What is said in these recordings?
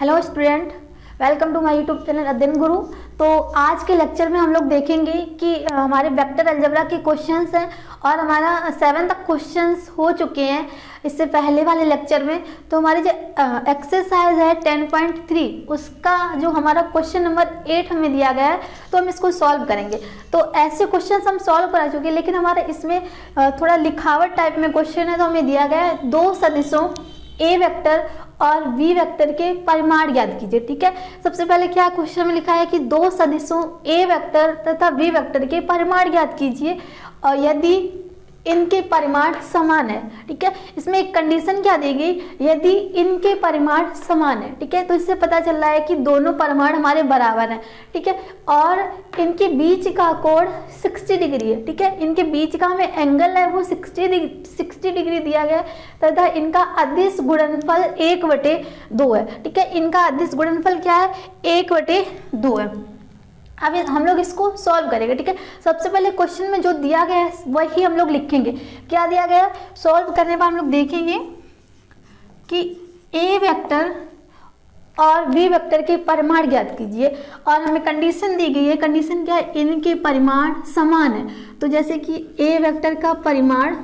Hello student, welcome to my YouTube channel Adhyayan Guru. तो आज के लेक्चर में हम लोग देखेंगे कि हमारे वेक्टर अलजेब्रा के क्वेश्चंस हैं और हमारा 7 तक क्वेश्चंस हो चुके हैं इससे पहले वाले लेक्चर में। तो हमारी जो एक्सरसाइज है 10.3 उसका जो हमारा क्वेश्चन नंबर 8 हमें दिया गया है तो हम इसको सॉल्व करेंगे। तो ऐसे क्वेश्चंस हम सॉल्व करा चुके हैं, लेकिन हमारा इसमें थोड़ा लिखावट टाइप में क्वेश्चन है। तो हमें दिया गया है दो सदिशों ए वेक्टर और वी वेक्टर के परिमाण ज्ञात कीजिए। ठीक है, सबसे पहले क्या क्वेश्चन में लिखा है कि दो सदिशों ए वेक्टर तथा वी वेक्टर के परिमाण ज्ञात कीजिए और यदि इनके परिमाण समान है। ठीक है, इसमें एक कंडीशन क्या दी गई, यदि इनके परिमाण समान है। ठीक है, तो इससे पता चल रहा है कि दोनों परिमाण हमारे बराबर हैं। ठीक है, और इनके बीच का कोण 60 डिग्री है। ठीक है, इनके बीच का हमें एंगल है वो 60 डिग्री दिया गया है तथा इनका अदिश गुणनफल 1/2 है। ठीक है, इनका अदिश गुणनफल क्या है, 1/2 है। अब हम लोग इसको सॉल्व करेंगे। ठीक है, सबसे पहले क्वेश्चन में जो दिया गया है वही हम लोग लिखेंगे। क्या दिया गया है, सॉल्व करने पर हम लोग देखेंगे कि ए वेक्टर और वी वेक्टर के परिमाण ज्ञात कीजिए और हमें कंडीशन दी गई है। कंडीशन क्या है, इनके परिमाण समान है। तो जैसे कि ए वेक्टर का परिमाण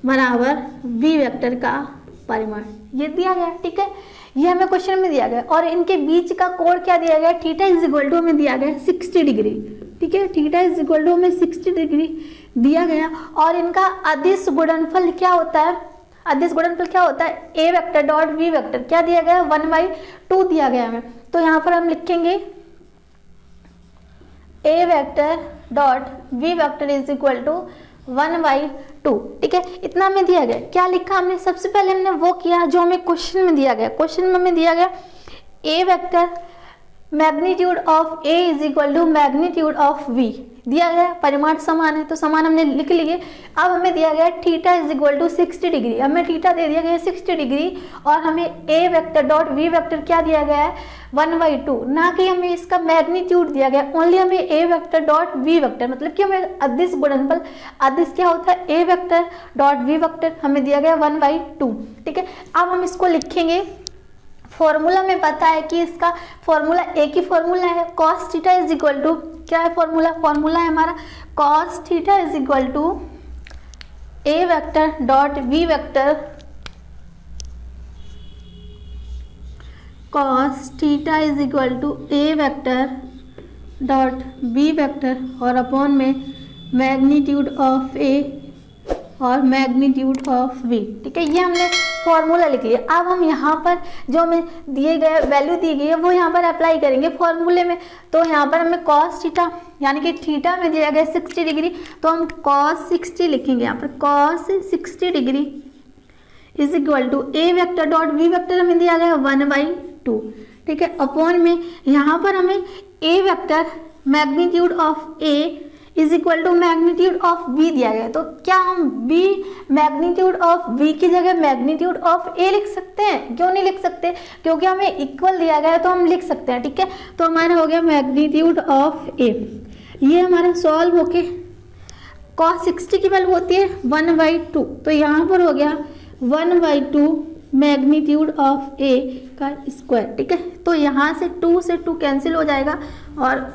बराबर वी वेक्टर का परिमाण, ये दिया गया है। ठीक है, ये हमें क्वेश्चन में दिया गया और इनके बीच का कोण क्या दिया गया, थीटा इज इक्वल टू हमें दिया गया 60 डिग्री। ठीक है, थीटा इज इक्वल टू हमें 60 डिग्री दिया गया और इनका अदिश गुणनफल क्या होता है, अदिश गुणनफल क्या होता है, ए वेक्टर डॉट वी वेक्टर क्या दिया गया, 1/2 दिया गया हमें। तो यहाँ पर हम लिखेंगे A vector dot we vector is equal to 1/2। ठीक है, इतना हमें दिया गया। क्या लिखा हमने, सबसे पहले हमने वो किया जो हमें क्वेश्चन में दिया गया। क्वेश्चन में हमें दिया गया A vector magnitude of A is equal to magnitude of V दिया गया, परिमाण समान है तो समान हमने लिख लिए। अब हमें दिया गया theta is equal to 60 degree, हमें थीटा दे दिया गया 60 डिग्री और हमें ए वेक्टर डॉट वी वेक्टर क्या दिया गया है, 1/2, ना कि हमें इसका मैग्नीट्यूड दिया गया, ओनली हमें ए वेक्टर डॉट वी वेक्टर, मतलब कि हमें अदिश गुणनफल, अदिश क्या होता है, ए वेक्टर डॉट वी वेक्टर हमें दिया गया 1/2। ठीक है, अब हम इसको लिखेंगे। फॉर्मूला में पता है कि इसका फॉर्मूला एक ही फॉर्मूला है, cos theta is equal to क्या है, फॉर्मूला है हमारा cos theta is equal to A vector dot we vector, cos theta is equal to A vector dot b vector और अपॉन में मैग्नीट्यूड ऑफ ए और मैग्नीट्यूड ऑफ वी। ठीक है, ये हमने फॉर्मूला लिख लिया। अब हम यहाँ पर जो हमें दिए गए वैल्यू दी गई है वो यहाँ पर अप्लाई करेंगे फॉर्मूले में। तो यहाँ पर हमें कॉस थीटा यानी कि थीटा में दिया गया 60 डिग्री, तो हम कॉस 60 लिखेंगे यहाँ पर, cos 60 degree is equal to A vector dot we vector हमें दिया गया 1/2। ठीक है, अपॉन में यहाँ पर हमें ए vector magnitude of A is equal to magnitude of B दिया गया। तो क्या हम बी मैग्नीट्यूड ऑफ बी की जगह मैग्नीट्यूड ऑफ ए लिख सकते हैं, क्यों नहीं लिख सकते, क्योंकि हमें इक्वल दिया गया है तो हम लिख सकते हैं। ठीक है, तो हमारा हो गया मैग्नीट्यूड ऑफ ए। ये हमारा सॉल्व होके cos 60 की वैल्यू होती है 1/2, तो यहाँ पर हो गया 1/2 मैग्नीट्यूड ऑफ ए का स्क्वायर। ठीक है, तो यहाँ से 2 से 2 कैंसिल हो जाएगा और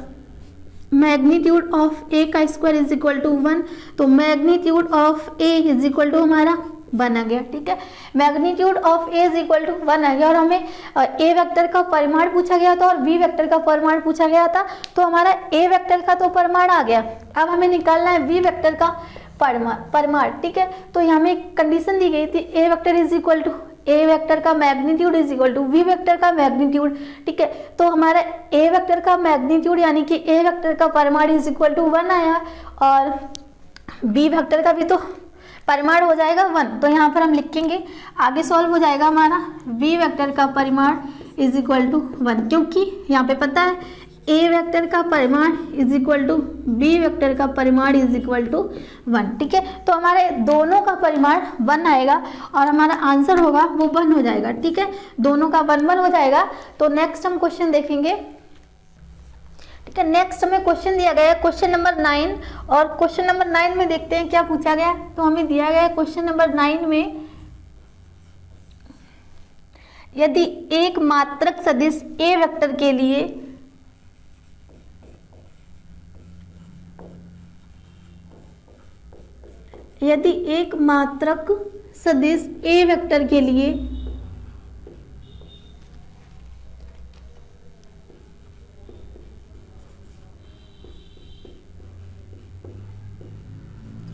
मैग्नीट्यूड ऑफ ए का स्क्वायर इज इक्वल टू 1, तो magnitude of A is equal to हमारा 1 आ गया। ठीक है, magnitude of A is equal to 1 आ गया और हमें ए वेक्टर का परिमाण पूछा गया था और बी वेक्टर का परिमाण पूछा गया था। तो हमारा ए वेक्टर का तो परिमाण आ गया, अब हमें निकालना है वी वेक्टर का परिमाण। ठीक है, तो यहाँ में कंडीशन दी गई थी A vector is equal to A vector का magnitude is equal to V vector का मैग्नीट्यूड। ठीक है, तो हमारा ए वेक्टर का मैग्नीट्यूड यानी कि ए वेक्टर का परिमाण इज इक्वल टू 1 आया और बी वेक्टर का भी तो परिमाण हो जाएगा 1। तो यहाँ पर हम लिखेंगे, आगे सॉल्व हो जाएगा हमारा वी वेक्टर का परिमाण इज इक्वल टू 1, क्योंकि यहाँ पे पता है ए वेक्टर का परिमाण is equal to b vector का परिमाण इज इक्वल टू 1। ठीक है, तो हमारे दोनों का परिमाण 1 आएगा और हमारा आंसर होगा वो 1 हो जाएगा। ठीक है, दोनों का 1 हो जाएगा। तो नेक्स्ट हम क्वेश्चन देखेंगे। ठीक है, नेक्स्ट हमें क्वेश्चन दिया गया है क्वेश्चन नंबर 9 और क्वेश्चन नंबर 9 में देखते हैं क्या पूछा गया। तो हमें दिया गया है क्वेश्चन नंबर 9 में यदि एक मात्रक सदिश ए वेक्टर के लिए यदि एक मात्रक सदिश ए वेक्टर के लिए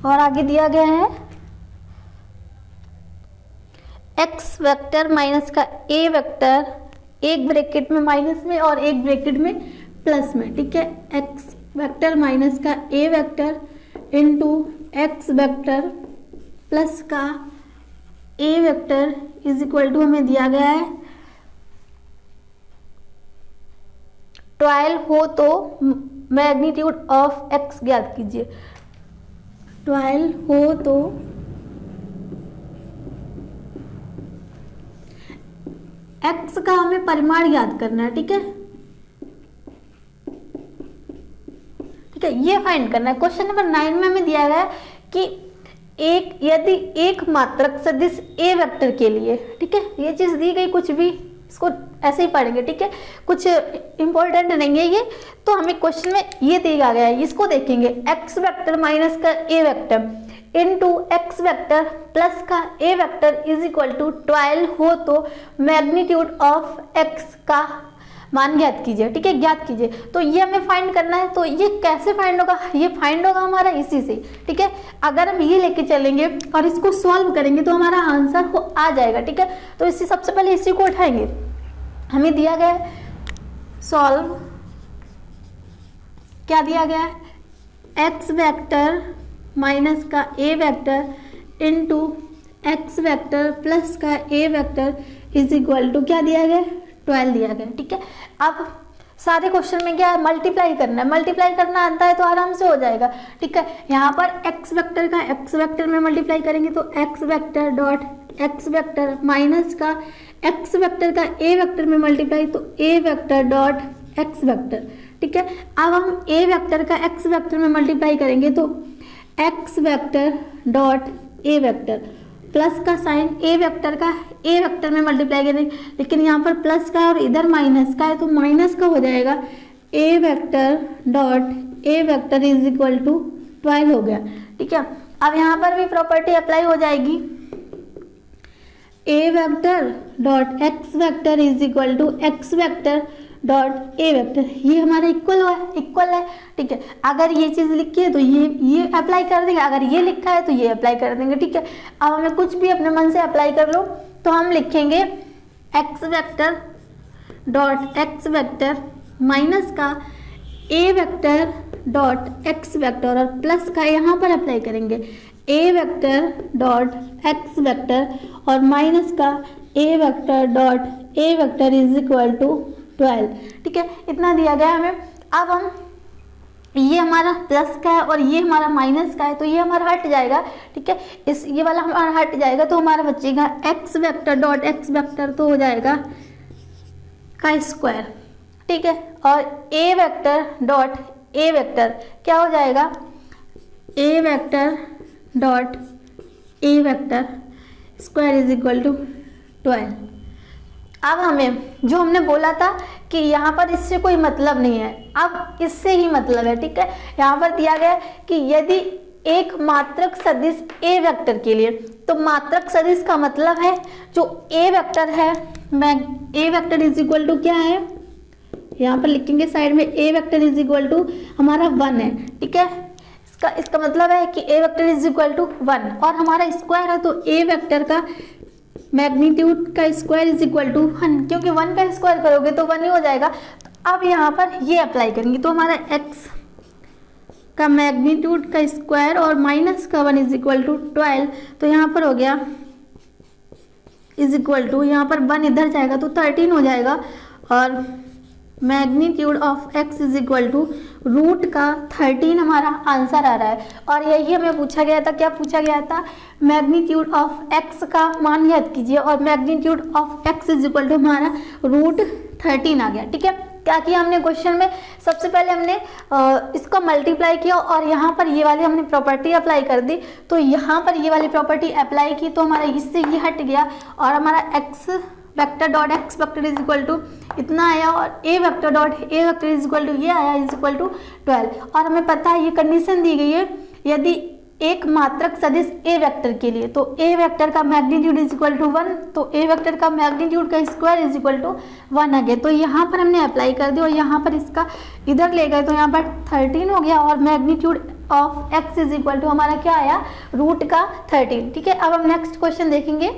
और आगे दिया गया है एक्स वेक्टर माइनस का ए वेक्टर, एक ब्रैकेट में माइनस में और एक ब्रैकेट में प्लस में, ठीक है। एक्स वेक्टर माइनस का A vector into X vector plus का A vector is equal to हमें दिया गया है 12 हो तो मैग्नीट्यूड ऑफ एक्स ज्ञात कीजिए। 12 हो तो एक्स का हमें परिमाण याद करना है, ठीक है। ठीक है, ये फाइंड करना है। क्वेश्चन नंबर 9 में हमें दिया गया है कि यदि एक मात्रक सदिश ए वेक्टर के लिए, ठीक है, ये चीज दी गई, कुछ भी इसको ऐसे ही पढ़ेंगे, ठीक है, कुछ इंपॉर्टेंट नहीं है ये, तो हमें क्वेश्चन में ये दिया गया है, इसको देखेंगे। एक्स वेक्टर माइनस का A vector into X vector plus का A vector is equal to 12 हो तो मैग्नीट्यूड ऑफ एक्स का मान ज्ञात कीजिए, ठीक है, ज्ञात कीजिए। तो ये हमें फाइंड करना है। तो ये कैसे फाइंड होगा? ये फाइंड होगा हमारा इसी से, ठीक है। अगर हम ये लेके चलेंगे और इसको सॉल्व करेंगे तो हमारा आंसर आ जाएगा, ठीक है। तो इसी सबसे पहले इसी को उठाएंगे। हमें दिया गया है सॉल्व, क्या दिया गया है? एक्स वेक्टर माइनस का A vector into X vector plus का A vector is equal to क्या दिया गया? 12 दिया गया, ठीक है। अब सारे क्वेश्चन में क्या है? मल्टीप्लाई करना है। मल्टीप्लाई करना आता है तो आराम से हो जाएगा, ठीक है। यहाँ पर एक्स वेक्टर का एक्स वेक्टर में मल्टीप्लाई करेंगे तो x vector dot X vector minus का एक्स वेक्टर का ए वेक्टर में मल्टीप्लाई तो A vector dot X vector, ठीक है। अब हम ए वेक्टर का एक्स वेक्टर में मल्टीप्लाई करेंगे तो x vector dot A vector plus का साइन ए वेक्टर का ए वेक्टर में मल्टीप्लाई करेंगे, लेकिन यहाँ पर प्लस का और इधर माइनस का है तो माइनस का हो जाएगा A vector dot A vector is equal to 12 हो गया, ठीक है। अब यहाँ पर भी प्रॉपर्टी अप्लाई हो जाएगी, A vector dot X vector is equal to X vector dot A vector, ये हमारा इक्वल है, ठीक है। अगर ये चीज़ लिखी है तो ये अप्लाई कर देंगे, अगर ये लिखा है तो ये अप्लाई कर देंगे, ठीक है। अब हमें कुछ भी अपने मन से अप्लाई कर लो तो हम लिखेंगे X vector dot X vector minus का A vector dot X vector और प्लस का यहाँ पर अप्लाई करेंगे A vector dot X vector और माइनस का A vector dot A vector is equal to 12, ठीक है। इतना दिया गया हमें। अब हम ये हमारा प्लस का है और ये हमारा माइनस का है तो ये हमारा हट जाएगा, ठीक है। ये वाला हमारा हट जाएगा तो हमारा बचेगा X vector dot X vector तो हो जाएगा का स्क्वायर, ठीक है। और A vector dot A vector क्या हो जाएगा? A vector dot A vector square is equal to 12। अब हमें जो हमने बोला था कि यहाँ पर इससे कोई मतलब नहीं है, अब इससे ही मतलब है, ठीक है। यहाँ पर दिया गया कि यदि एक मात्रक सदिश ए वेक्टर के लिए, तो मात्रक सदिश का मतलब है जो ए वेक्टर है, मैं ए वेक्टर इज इक्वल टू क्या है, यहाँ पर लिखेंगे साइड में ए वेक्टर इज इक्वल टू हमारा 1 है, ठीक है। इसका मतलब है कि ए वेक्टर इज इक्वल टू 1 और हमारा स्क्वायर है तो ए वेक्टर का मैग्नीट्यूड का स्क्वायर इज इक्वल टू 1, क्योंकि 1 का स्क्वायर करोगे तो 1 ही हो जाएगा। तो अब यहाँ पर ये अप्लाई करेंगे तो हमारा x का मैग्नीट्यूड का स्क्वायर और माइनस का 1 इज इक्वल टू 12, तो यहाँ पर हो गया इज इक्वल टू, यहाँ पर 1 इधर जाएगा तो 13 हो जाएगा और magnitude of x is equal to root का 13 हमारा आंसर आ रहा है। और यही हमें पूछा गया था, क्या पूछा गया था? मैग्नीट्यूड ऑफ x का मान याद कीजिए और magnitude of x is equal to हमारा रूट 13 आ गया, ठीक है। क्या किया हमने क्वेश्चन में? सबसे पहले हमने इसको मल्टीप्लाई किया और यहाँ पर ये वाली हमने प्रॉपर्टी अप्लाई कर दी, तो यहाँ पर ये वाली प्रॉपर्टी अप्लाई की तो हमारा इससे ये हट गया और हमारा x vector dot X vector is equal to इतना आया और A vector dot A vector is equal to ये आया इज इक्वल टू 12। और हमें पता है ये कंडीशन दी गई है यदि एक मात्रक सदिश ए वेक्टर के लिए, तो ए वेक्टर का मैग्नीट्यूड इज इक्वल टू 1, तो ए वेक्टर का मैग्नीट्यूड का स्क्वायर इज इक्वल टू 1 आ गया। तो यहाँ पर हमने अप्लाई कर दिया और यहाँ पर इसका इधर ले गए तो यहाँ पर 13 हो गया और magnitude of x is equal to हमारा क्या आया रूट का 13। ठीक है, अब हम नेक्स्ट क्वेश्चन देखेंगे।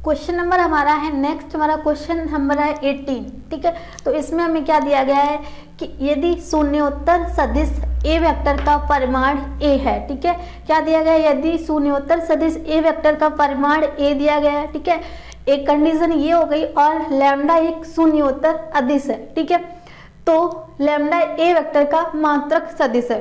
क्वेश्चन नंबर हमारा है नेक्स्ट, हमारा क्वेश्चन नंबर है 18। ठीक है, तो इसमें हमें क्या दिया गया है कि यदि शून्योत्तर सदिश ए वेक्टर का परिमाण ए है। ठीक है, क्या दिया गया है यदि शून्योत्तर सदिश ए वेक्टर का परिमाण ए दिया गया है। ठीक है, एक कंडीशन ये हो गई और लैम्डा एक शून्योत्तर अदिश है। ठीक है, तो लैम्डा ए वेक्टर का मात्रक सदिश है।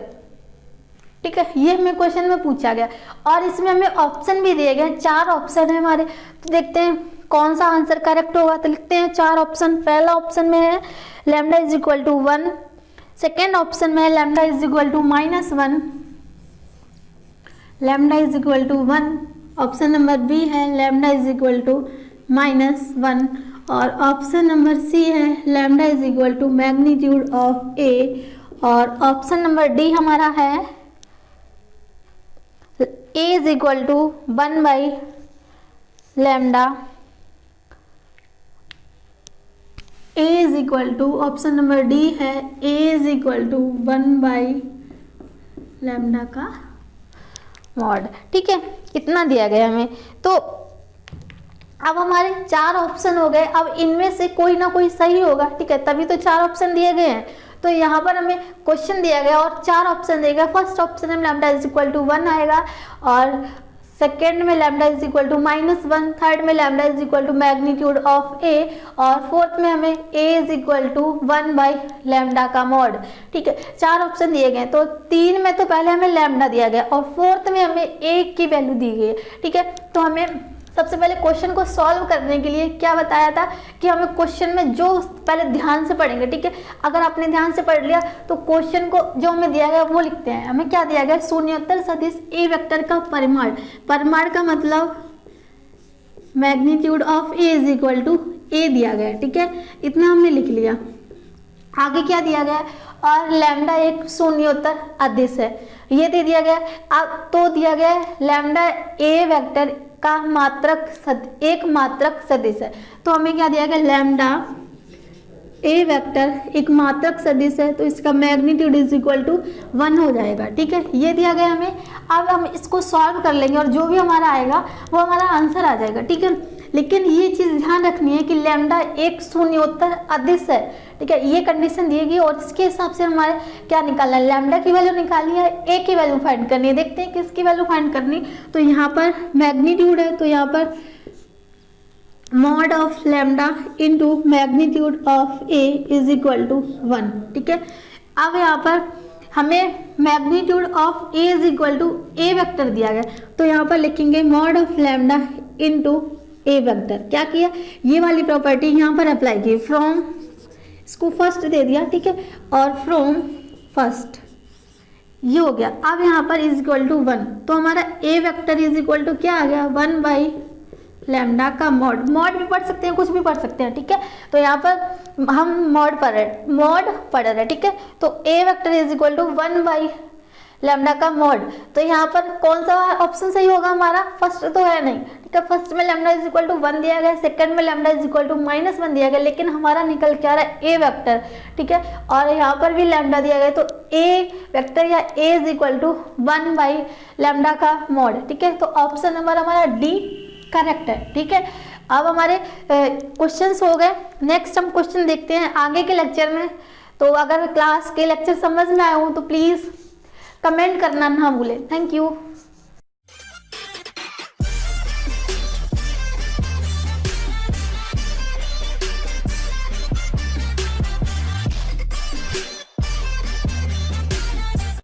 ठीक है, ये हमें क्वेश्चन में पूछा गया और इसमें हमें ऑप्शन भी दिए गए, 4 ऑप्शन है हमारे। तो देखते हैं कौन सा आंसर करेक्ट होगा। तो लिखते हैं 4 ऑप्शन। पहला ऑप्शन में है lambda is equal to 1, second option में है lambda is equal to -1, lambda is equal to 1। Option number B है लैम्डा इज इक्वल टू -1 और ऑप्शन नंबर सी है lambda is equal to magnitude of ए और option number D हमारा है a is equal to 1 by lambda. a is equal to option number D है a is equal to 1 by lambda का mod. ठीक है, इतना दिया गया हमें। तो अब हमारे 4 ऑप्शन हो गए, अब इनमें से कोई ना कोई सही होगा। ठीक है, तभी तो 4 ऑप्शन दिए गए हैं। तो यहाँ पर हमें क्वेश्चन दिया गया और 4 ऑप्शन दिए गए। फर्स्ट ऑप्शन में लैम्डा इज इक्वल टू 1 आएगा और सेकेंड में lambda is equal to -1, third में lambda is equal to magnitude of ए और फोर्थ में हमें a is equal to 1 by lambda का मॉड। ठीक है, 4 ऑप्शन दिए गए। तो 3 में तो पहले हमें लैम्डा दिया गया और फोर्थ में हमें a की वैल्यू दी गई है। ठीक है, तो हमें सबसे पहले क्वेश्चन को सॉल्व करने के लिए क्या बताया था कि हमें क्वेश्चन में जो पहले ध्यान से पढ़ेंगे। ठीक है, अगर आपने ध्यान से पढ़ लिया तो क्वेश्चन को जो हमें दिया गया वो लिखते हैं। हमें क्या दिया गया शून्योत्तर सदिश ए वेक्टर का परिमाण, परिमाण का मतलब magnitude of A is equal to A दिया गया। ठीक है, इतना हमने लिख लिया। आगे क्या दिया गया और लैम्डा एक शून्योत्तर अदिश है, ये दे दिया गया। तो दिया गया लैम्डा ए वेक्टर का एक मात्रक सदिश है। तो हमें क्या दिया गया लैम्डा ए वेक्टर एक मात्रक सदिश है, तो इसका मैग्नीट्यूड इज इक्वल टू 1 हो जाएगा। ठीक है, ये दिया गया हमें। अब हम इसको सॉल्व कर लेंगे और जो भी हमारा आएगा वो हमारा आंसर आ जाएगा। ठीक है, लेकिन ये चीज़ ध्यान रखनी है कि लैम्डा एक शून्योत्तर अदिश है। ठीक है, ये कंडीशन दी गई और इसके हिसाब से हमारे क्या निकालना है, लैम्डा की वैल्यू निकालनी है, ए की वैल्यू फाइंड करनी है। देखते हैं किसकी वैल्यू फाइंड करनी। तो यहाँ पर मैग्नीट्यूड है तो यहाँ पर mod of lambda into magnitude of A is equal to 1। ठीक है, अब यहाँ पर हमें magnitude of A is equal to A vector दिया गया, तो यहाँ पर लिखेंगे mod of lambda into a vector. क्या किया, ये वाली प्रॉपर्टी यहाँ पर अप्लाई की, फ्रॉम इसको फर्स्ट दे दिया। ठीक है, और फ्रॉम फर्स्ट ये हो गया। अब यहाँ पर इज इक्वल टू 1, तो हमारा ए वेक्टर इज इक्वल टू क्या आ गया 1 बाई लैम्डा का मॉड। मॉड भी पढ़ सकते हैं, कुछ भी पढ़ सकते हैं। ठीक है, तो यहाँ पर हम मॉड पढ़ रहे हैं। ठीक है, तो A vector is equal to 1 by lambda का मॉड। तो यहाँ पर कौन सा ऑप्शन सही होगा हमारा, फर्स्ट तो है नहीं। ठीक है, फर्स्ट में लैम्डा इज इक्वल टू 1 दिया गया, सेकंड में लैम्डा इज इक्वल टू -1 दिया गया, लेकिन हमारा निकल के आ रहा है ए वेक्टर। ठीक है, और यहाँ पर भी लैम्डा दिया गया, तो ए वेक्टर या A is equal to 1 by lambda का मॉड। ठीक है, तो ऑप्शन नंबर हमारा डी करेक्ट है। ठीक है, अब हमारे क्वेश्चंस हो गए। नेक्स्ट हम क्वेश्चन देखते हैं आगे के लेक्चर में। तो अगर क्लास के लेक्चर समझ में आए हो तो प्लीज़ कमेंट करना ना भूलें। Thank you.